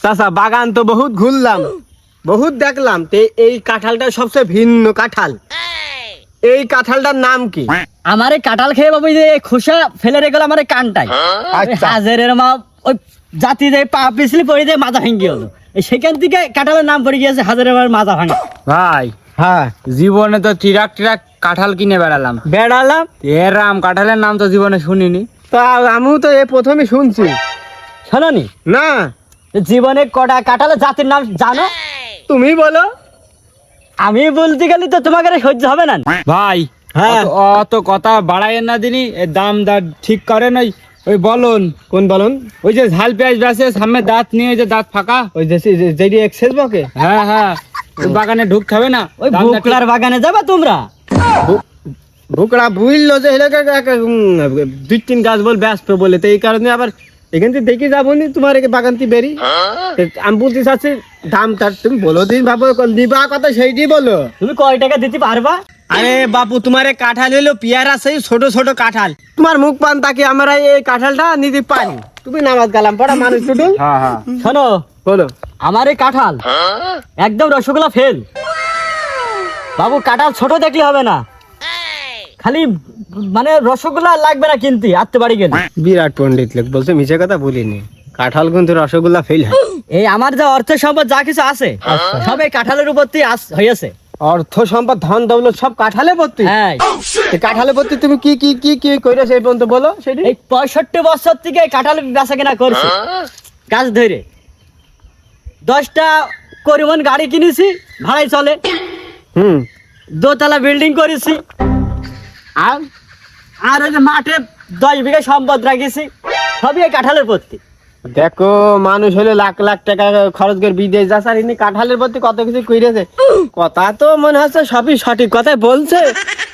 চাচা বাগান তো বহুত ঘুরলাম, বহুত দেখলাম, তে এই কাঁঠালটা সবচেয়ে ভিন্ন কাঁঠাল। এই কাঁঠালটার নাম কি? আমার এই কাঁঠাল খেয়ে বাবু যে খোসা ফেলে রেখে আমার এই কানটাই আচ্ছা। হাজারের মা ওই জাতি যে পা পিছলি পড়ে যায় মাথা ভেঙে হলো, সেখান থেকে কাঁঠালের নাম পড়ে গিয়েছে হাজারের মার মাথা ভাঙা। ভাই হ্যাঁ জীবনে তো ট্রাক কাঁঠাল কিনে বেড়ালাম, বেড়ালাম, এরাম কাঁঠালের নাম তো জীবনে শুনিনি। তা আমিও তো এই প্রথমে শুনছি। শোনোনি না জীবনে কটা কাঁঠালের জাতির নাম জানো? তুমি বলো। আমি বলতে গেলে তো তোমাকে আর সহ্য হবে না। ভাই হ্যাঁ। অত কথা বাড়াইয়েন না দিনি, এর দাম ঠিক করেন। ওই বলুন কোন বলুন? ওই যে ঝাল পেঁয়াজ বেছে সামনে দাঁত নিয়ে, ওই যে দাঁত ফাঁকা, ওই যেটি এক্সেস বকে। হ্যাঁ হ্যাঁ, ওই বাগানে ঢুকতে হবে না? ওই দামটা ঠিক- বুকলার বাগানে যাবা তোমরা? ভুকড়া বুঝলো যে দুই তিন গাছ বল ব্যস্ত বলে, তো এই কারণে আবার এখান থেকে দেখে যাবো নি তোমার বাগানটি বেরি। আমি বলতে চাচ্ছি দামটা তুমি বলো দিন, ভাবো নিবা কথা সেইটি বলো। তুমি কয় টাকা দিতে পারবা? আরে বাপু, তোমার এই কাঁঠাল হইলো পিয়ারা, সেই ছোট ছোট কাঁঠাল, তোমার মুখ পান তাকে আমরা এই কাঁঠালটা নিতে পারি। তুমি নামাজ কালাম পড়া মানুষ টুটু। হ্যাঁ হ্যাঁ, শোনো, বলো। আমার এই কাঁঠাল একদম রসগোল্লা ফেল। বাবু কাঁঠাল ছোট দেখলে হবে না, খালি মানে রসগোল্লা লাগবে না কিনতে, আত্তে বাড়ি গেলে। বিরাট পণ্ডিত লোক বলছে, মিছে কথা বলিনি, কাঁঠাল কিন্তু রসগোল্লা ফেল হয়। এই আমার যা অর্থ সম্পদ যা কিছু আছে সব এই কাঁঠালের উপর হয়েছে। অর্থ সম্পদ ধন দৌলত সব কাঁঠালে ভর্তি। হ্যাঁ, কাঁঠালে ভর্তি। তুমি কি কি কি কি কইরা সেই পর্যন্ত বলো সেটি। এই 65 বছর থেকে এই কাঁঠাল বেচা কেনা করছে গাছ ধরে। 10টা করিমন গাড়ি কিনেছি, ভাড়াই চলে। হুম। দোতলা বিল্ডিং করেছি, আর আর ওই যে মাঠে 10 বিঘা সম্পদ রাখিছি, সবই এই কাঁঠালের ভর্তি। দেখো, মানুষ হলে লাখ লাখ টাকা খরচ করে বিদেশ যাচ্ছে, আর ইনি কাঁঠালের প্রতি কত কিছু কইরেছে। কথা তো মনে হচ্ছে সবই সঠিক কথাই বলছে,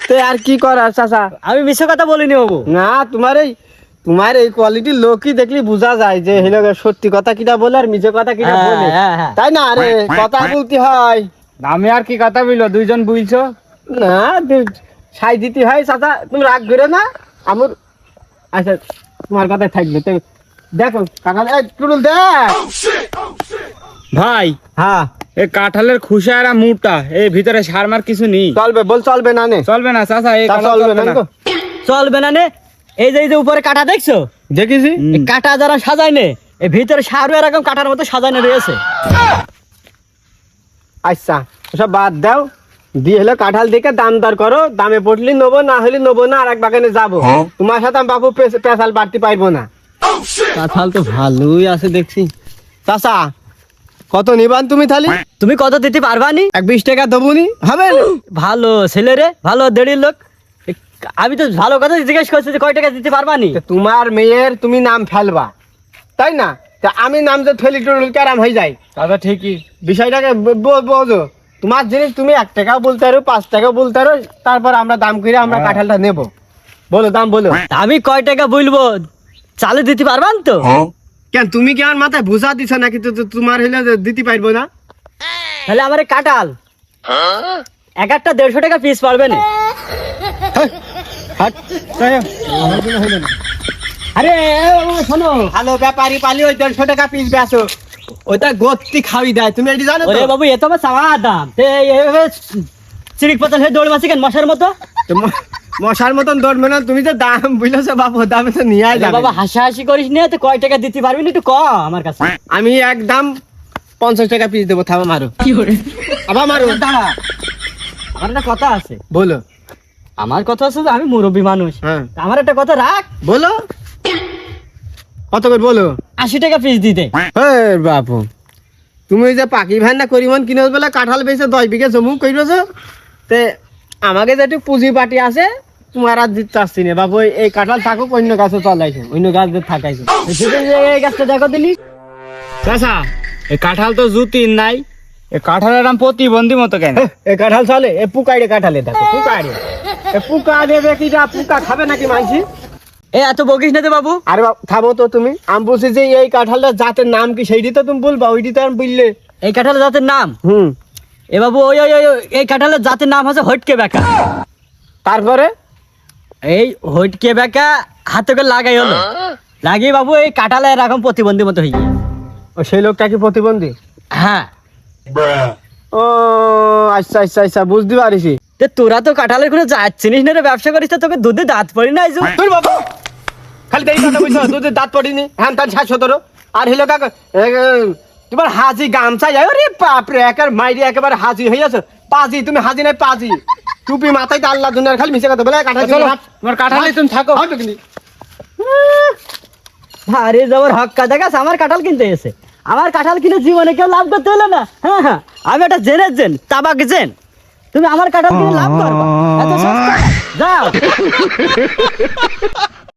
তো আর কি করার চাচা। আমি মিছে কথা বলিনি বাবু। না, তোমার এই কোয়ালিটির লোকই দেখলি বোঝা যায় যে হলো সত্যি কথা কিটা বলে আর মিছে কথা কিটা হ্যাঁ, বলে, হ্যাঁ, হ্যাঁ। তাই না? আরে কথা বলতে হয় আমি আর কি কথা বললো, দুইজন বুঝছো না, সাই দিতে হয় চাচা। তুমি রাগ করে না আমার। আচ্ছা, তোমার কথাই থাকবে তো। দেখো কাঁঠাল, এই টুটুল দেখ। ভাই। হ্যাঁ, এই কাঁঠালের খুশা এরা মোটা, এই ভিতরে সার মার কিছু নেই। চলবে বল, চলবে না নে? চলবে না চাচা, এই কাঁঠাল চলবে না গো। চলবে না নে? এই যে উপরে কাটা দেখছো, দেখেছি। এই কাটা যারা সাজায় নে, এই ভিতরে সারও এরকম কাটার মতো সাজানো রয়েছে। আচ্ছা, সব বাদ দাও, দিয়ে হলো কাঁঠাল দেখে দাম দর করো, দামে পড়লি নেবো, না হলে নেবো না, আর এক বাগানে যাবো। তোমার সাথে আমি বাবু পেশাল বাড়তে পারবো না। কাঁঠাল তো ভালোই আছে দেখছি। চাচা কত নিবান তুমি থালি? তুমি কত দিতে পারবা নি? 20 টাকা দেবো নি হবে? ভালো ছেলে রে, ভালো দেড়ির লোক। আমি তো ভালো কথা জিজ্ঞেস করছি যে কয় টাকা দিতে পারবা নি? তো তোমার মেয়ের তুমি নাম ফেলবা, তাই না? তা আমি নাম যে ফেলি টুলি ক্যারাম হয়ে যায়। চাচা ঠিকই। বিষয়টাকে বোঝো। তোমার জিনিস তুমি 1 টাকাও বলতে পারো, 5 টাকাও বলতে পারো, তারপর আমরা দাম করে আমরা কাঁঠালটা নেবো। বলো দাম বলো। আমি কয় টাকা বলবো, চালে দিতে পারবান তো? কেন তুমি কি আমার মাথায় বুঝা দিছ নাকি? তো তোমার হইলে দিতে পারবো না? তাহলে আমার এই কাঁঠাল এক একটা 150 টাকা পিস পারবে না? হাট, তাই আমার জন্য হইলো না। আরে শোনো, ভালো ব্যাপারী পালি ওই 150 টাকা পিস বেচো, ওইটা গত্তি খাওয়াই দেয়, তুমি এটি জানো তো? ওরে বাবু, এ তো আমার চাওয়া দাম। এইভাবে চিড়িক পাতাল হয়ে দৌড় মারছি কেন মশার মতো? তো মশার মতন দৌড়বে না, তুমি যে দাম বুঝলেছো বাবু, দামে তো নিয়ে যাবে। বাবা হাসাহাসি করিস নে, তো কয় টাকা দিতে পারবি না একটু ক আমার কাছে। আমি একদম 50 টাকা পিস দেবো। থামা, মারো আবার মারো। দাঁড়া, আমার একটা কথা আছে। বলো। আমার কথা আছে যে আমি মুরব্বী মানুষ, হ্যাঁ আমার একটা কথা রাখ। বলো, কত করে বলো? 80 টাকা পিস দিতে। বাপু, তুমি ওই যে পাখি ভ্যানটা করিমন কিনে বলে কাঁঠাল বেচে 10 বিঘা জমু কইরছো, তে আমাকে যেটু পুঁজি পাটি আছে তোমার আর দিতে আসছি না বাবু। এই কাঁঠাল থাকুক, অন্য গাছে চলাইছো, অন্য গাছ থাকাইছো। এই গাছটা দেখো দিলি। চাচা এই কাঁঠাল তো জুতির নাই, এই কাঁঠালের নাম প্রতিবন্ধী মতো কেন? এই কাঁঠাল চলে? এ পুকাইরে কাঁঠালে দেখো, পুকাইরে। এ পুকা দেবে কি? যা পুকা খাবে নাকি মানছি? এত বকিস না তো বাবু। আরে থামো তো তুমি। আমি বলছি যে এই কাঁঠালটা জাতের নাম কি, সেইটি তো তুমি বলবা, ওইটি তো আমি বললে। এই কাঁঠালের জাতের নাম? এ বাবু, ওই ওই ওই এই কাঁঠালের জাতের নাম হচ্ছে হটকে বেকা। তারপরে এই হটকে বেকা হাতে করে লাগাই হলো, লাগিয়ে বাবু এই কাঁঠালে এরকম প্রতিবন্ধী মতো হয়ে গিয়ে। ও সেই লোকটা কি প্রতিবন্ধী? হ্যাঁ। ও আচ্ছা আচ্ছা আচ্ছা, বুঝতে পারিছি। তে তোরা তো কাঁঠালের কোনো জাত চিনিস না রে, ব্যবসা করিস তো, তোকে দুধে দাঁত পড়ি না আইজু। তোর বাবা খালি দেরি কথা বুঝছো, দুধের দাঁত পড়িনি হ্যাঁ তার 717। আর হইলো কাকা তোমার হাজি গামছা যায়, আরে বাপরে একের মাইরি একেবারে হাজি হইয়াছো। পাজি তুমি হাজি নাই পাজি, টুপি মাথায় তো আল্লাহ দুনিয়ার খালি মিশে কথা বলে কাঁঠাল চলো, তোমার কাঁঠালে তুমি থাকো। আরে যাবার হক কাজা গাছ আমার কাঁঠাল কিনতে এসে, আমার কাঁঠাল কিনে জীবনে কেউ লাভ করতে হলো না। হ্যাঁ হ্যাঁ, আমি একটা জেনের জেন, তাবাক জেন, তুমি আমার কাঁঠাল কিনে লাভ করবা? এত সস্তা? যাও।